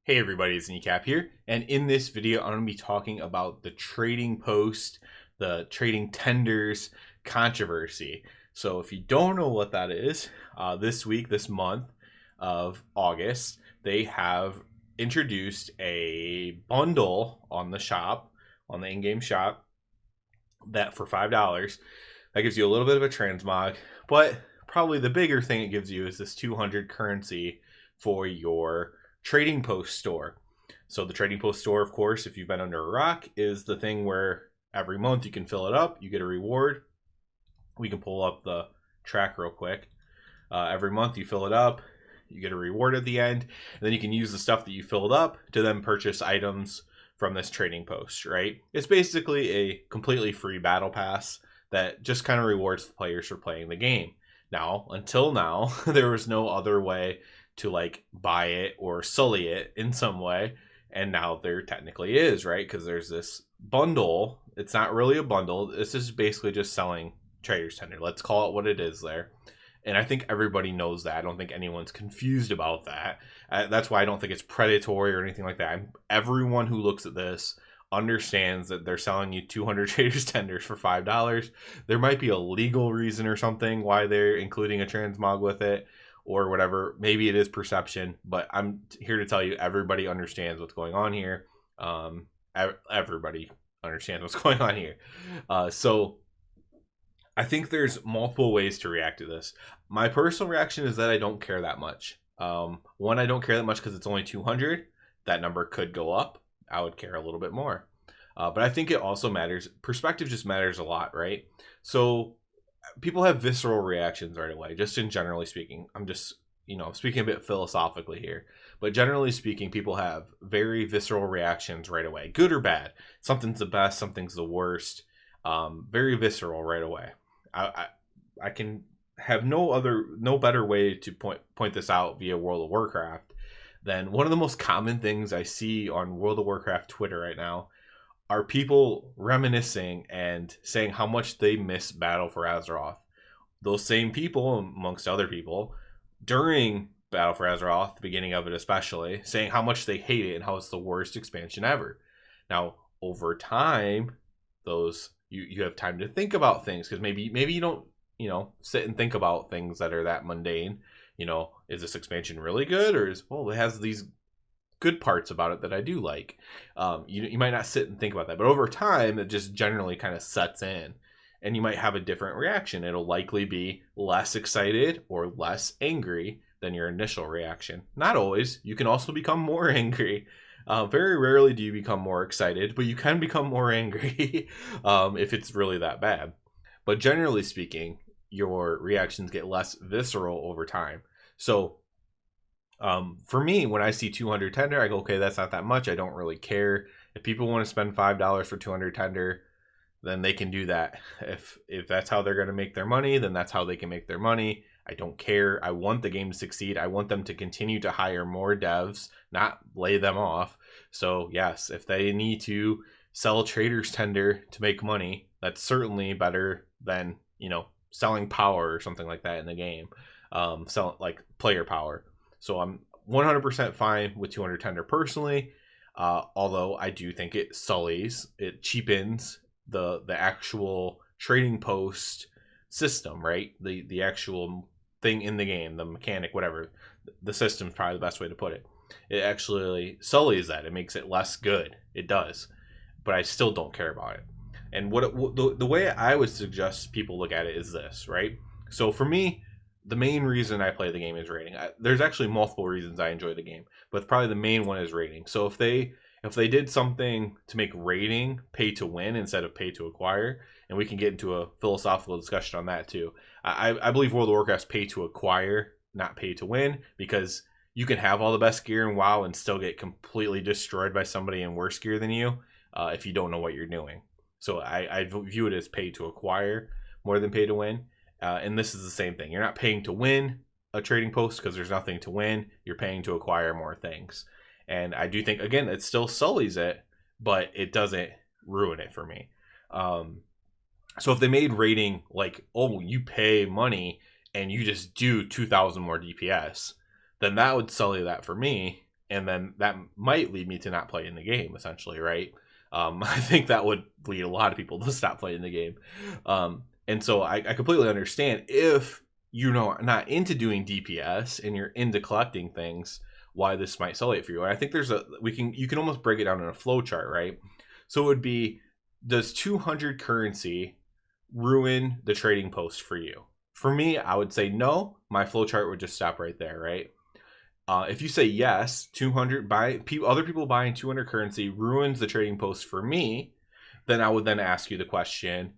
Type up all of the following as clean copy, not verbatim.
Hey everybody, it's Kneecap here, and in this video I'm going to be talking about the trading post, the trading tenders controversy. So if you don't know what that is, this month of August, they have introduced a bundle on the shop, on the in-game shop, that for $5, that gives you a little bit of a transmog, but probably the bigger thing it gives you is this 200 currency for your trading post store. So the trading post store, of course, if you've been under a rock, is the thing where every month you can fill it up, you get a reward. We can pull up the track real quick. Every month you fill it up, you get a reward at the end, and then you can use the stuff that you filled up to then purchase items from this trading post, right? It's basically a completely free battle pass that just kind of rewards the players for playing the game. Now, until now, there was no other way to like buy it or sully it in some way, and now there technically is, right? Because there's this bundle. It's not really a bundle. This is basically just selling Trader's Tender. Let's call it what it is there. And I think everybody knows that. I don't think anyone's confused about that. That's why I don't think it's predatory or anything like that. Everyone who looks at this understands that they're selling you 200 Trader's Tenders for $5. There might be a legal reason or something why they're including a transmog with it or whatever. Maybe it is perception, but I'm here to tell you everybody understands what's going on here. Everybody understands what's going on here. So I think there's multiple ways to react to this. My personal reaction is that I don't care that much. One, I don't care that much because it's only 200. That number could go up. I would care a little bit more. But I think it also matters. Perspective just matters a lot, right? So people have visceral reactions right away, just in generally speaking. I'm just, speaking a bit philosophically here. But generally speaking, people have very visceral reactions right away, good or bad. Something's the best, something's the worst. Very visceral right away. I can have no better way to point this out via World of Warcraft than one of the most common things I see on World of Warcraft Twitter right now are people reminiscing and saying how much they miss Battle for Azeroth. Those same people, amongst other people, during Battle for Azeroth, the beginning of it especially, saying how much they hate it and how it's the worst expansion ever. Now, over time, those you have time to think about things because maybe you don't sit and think about things that are that mundane. Is this expansion really good, or it has these good parts about it that I do like. You might not sit and think about that, but over time it just generally kind of sets in and you might have a different reaction. It'll likely be less excited or less angry than your initial reaction. Not always. You can also become more angry. Very rarely do you become more excited, but you can become more angry if it's really that bad. But generally speaking, your reactions get less visceral over time. So for me, when I see 200 tender, I go, okay, that's not that much. I don't really care. If people want to spend $5 for 200 tender, then they can do that. If that's how they're going to make their money, then that's how they can make their money. I don't care. I want the game to succeed. I want them to continue to hire more devs, not lay them off. So yes, if they need to sell Trader's Tender to make money, that's certainly better than, selling power or something like that in the game. Sell like player power. So I'm 100% fine with 200 Tender personally. Although I do think it sullies, it cheapens the actual trading post system, right? The actual thing in the game, the mechanic, whatever. The system's probably the best way to put it. It actually sullies that. It makes it less good. It does. But I still don't care about it. And the way I would suggest people look at it is this, right? So for me, the main reason I play the game is rating. There's actually multiple reasons I enjoy the game, but probably the main one is rating. So if they did something to make rating pay to win instead of pay to acquire, and we can get into a philosophical discussion on that too. I believe World of Warcraft's pay to acquire, not pay to win, because you can have all the best gear in WoW and still get completely destroyed by somebody in worse gear than you if you don't know what you're doing. So I view it as pay to acquire more than pay to win. And this is the same thing. You're not paying to win a trading post because there's nothing to win. You're paying to acquire more things. And I do think, again, it still sullies it, but it doesn't ruin it for me. So if they made rating like, oh, you pay money and you just do 2,000 more DPS, then that would sully that for me and then that might lead me to not playing the game, essentially, right? I think that would lead a lot of people to stop playing the game. And so I completely understand if you're not into doing DPS and you're into collecting things, why this might sell it for you. And I think you can almost break it down in a flow chart, right? So it would be, does 200 currency ruin the trading post for you? For me, I would say no. My flow chart would just stop right there, right? If you say yes, 200 other people buying 200 currency ruins the trading post for me, then I would then ask you the question,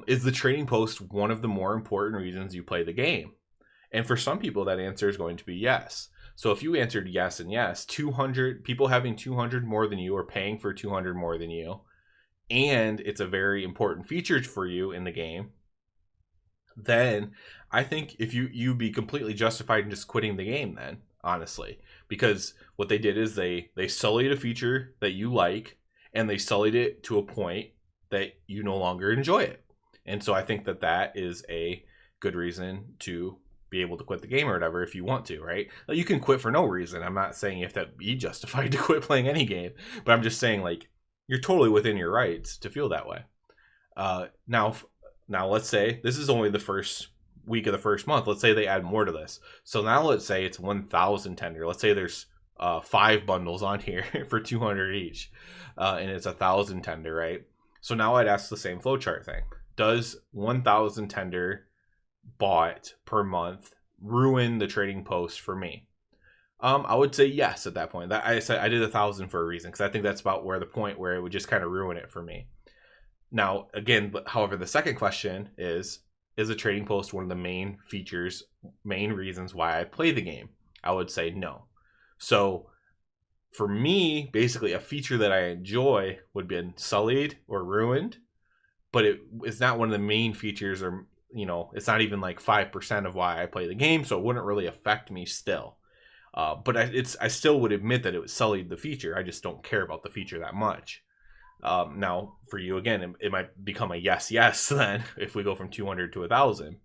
is the trading post one of the more important reasons you play the game? And for some people, that answer is going to be yes. So if you answered yes and yes, 200 people having 200 more than you or paying for 200 more than you, and it's a very important feature for you in the game, then I think if you'd be completely justified in just quitting the game then, honestly. Because what they did is they sullied a feature that you like, and they sullied it to a point that you no longer enjoy it. And so I think that is a good reason to be able to quit the game or whatever if you want to, right? You can quit for no reason. I'm not saying you have to be justified to quit playing any game, but I'm just saying, like, you're totally within your rights to feel that way. Now let's say this is only the first week of the first month. Let's say they add more to this. So now let's say it's 1,000 tender. Let's say there's 5 bundles on here for 200 each, and it's 1,000 tender, right? So now I'd ask the same flowchart thing. Does 1,000 tender bought per month ruin the trading post for me? I would say yes at that point. That I said I did 1,000 for a reason, because I think that's about where the point where it would just kind of ruin it for me. Now, again, however, the second question is a trading post one of the main features, main reasons why I play the game? I would say no. So for me, basically a feature that I enjoy would be sullied or ruined, but it's not one of the main features, or it's not even like 5% of why I play the game, so it wouldn't really affect me still. But I still would admit that it sullied the feature. I just don't care about the feature that much. Now, for you, again, it might become a yes then if we go from 200 to 1,000.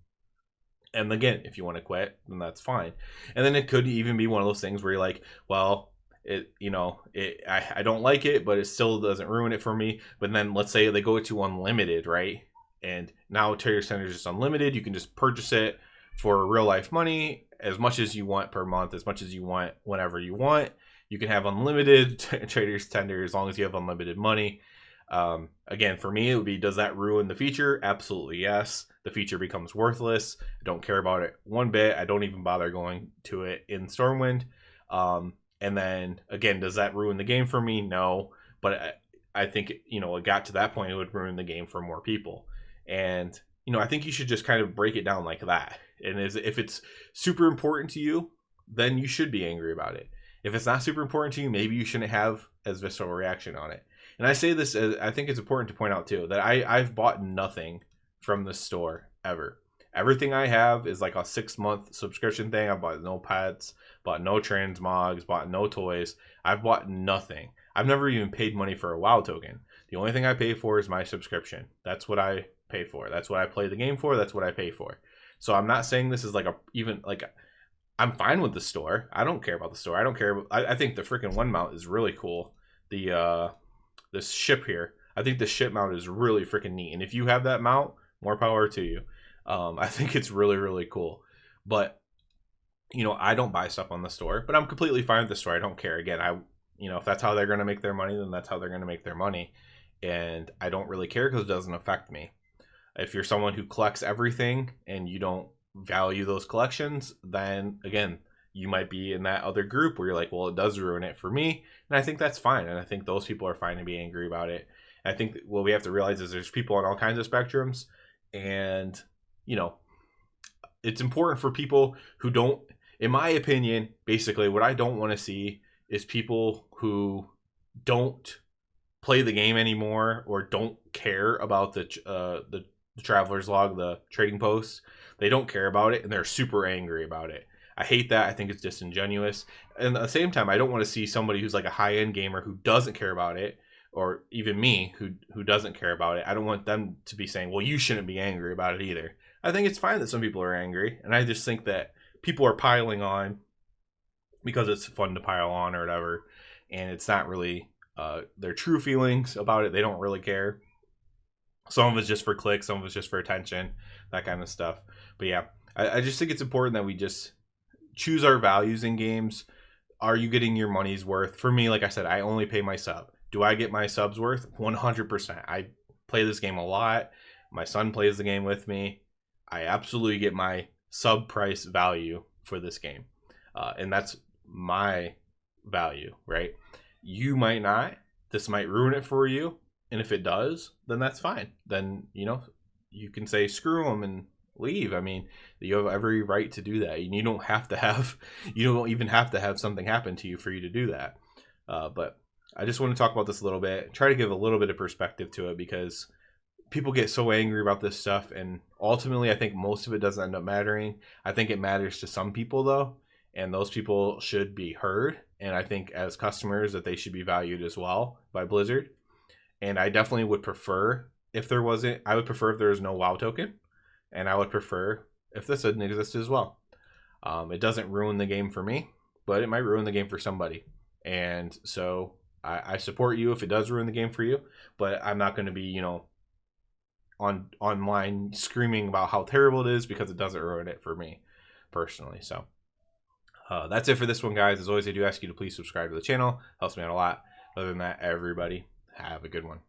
And again, if you want to quit, then that's fine. And then it could even be one of those things where you're like, well, I don't like it, but it still doesn't ruin it for me. But then let's say they go to unlimited, right? And now Trader Center is just unlimited. You can just purchase it for real life money as much as you want per month, as much as you want whenever you want. You can have unlimited Trader's Tender as long as you have unlimited money. Again, for me, it would be, does that ruin the feature? Absolutely yes. The feature becomes worthless. I don't care about it one bit. I don't even bother going to it in Stormwind. And then, again, does that ruin the game for me? No. But I think, it got to that point, it would ruin the game for more people. And, I think you should just kind of break it down like that. And if it's super important to you, then you should be angry about it. If it's not super important to you, maybe you shouldn't have as visceral a reaction on it. And I say this, I think it's important to point out too, that I've bought nothing from the store ever. Everything I have is like a 6-month subscription thing. I bought no pets, bought no transmogs, bought no toys. I've bought nothing. I've never even paid money for a WoW token. The only thing I pay for is my subscription. That's what I pay for. That's what I play the game for. That's what I pay for. So I'm not saying this is I'm fine with the store. I don't care about the store. I don't care. I think the freaking one mount is really cool. This ship here. I think the ship mount is really freaking neat. And if you have that mount, more power to you. I think it's really, really cool. But, I don't buy stuff on the store, but I'm completely fine with the store. I don't care. Again, if that's how they're going to make their money, then that's how they're going to make their money. And I don't really care because it doesn't affect me. If you're someone who collects everything and you don't value those collections, then again, you might be in that other group where you're like, well, it does ruin it for me. And I think that's fine. And I think those people are fine to be angry about it. And I think what we have to realize is there's people on all kinds of spectrums. And, it's important for people who don't, in my opinion, basically what I don't want to see is people who don't play the game anymore or don't care about the Traveler's Log, the trading posts. They don't care about it and they're super angry about it. I hate that. I think it's disingenuous. And at the same time, I don't want to see somebody who's like a high-end gamer who doesn't care about it, or even me who doesn't care about it. I don't want them to be saying, well, you shouldn't be angry about it either. I think it's fine that some people are angry, and I just think that people are piling on because it's fun to pile on or whatever, and it's not really their true feelings about it. They don't really care. Some of it's just for clicks, some of it's just for attention, that kind of stuff. But yeah, I just think it's important that we just choose our values in games. Are you getting your money's worth? For me, like I said, I only pay my sub. Do I get my sub's worth? 100%. I play this game a lot. My son plays the game with me. I absolutely get my sub price value for this game. And that's my value, right? You might not. This might ruin it for you. And if it does, then that's fine. Then, you can say screw them and leave. I mean, you have every right to do that. And you don't have to have, you don't even have to have something happen to you for you to do that. But I just want to talk about this a little bit, try to give a little bit of perspective to it, because people get so angry about this stuff, and ultimately I think most of it doesn't end up mattering. I think it matters to some people though, and those people should be heard, and I think as customers that they should be valued as well by Blizzard. And I definitely would prefer if there wasn't, I would prefer if there was no WoW token, and I would prefer if this didn't exist as well. It doesn't ruin the game for me, but it might ruin the game for somebody. And so I support you if it does ruin the game for you, but I'm not going to be, on online screaming about how terrible it is, because it doesn't ruin it for me personally. So that's it for this one, guys. As always, I do ask you to please subscribe to the channel. Helps me out a lot. Other than that, everybody have a good one.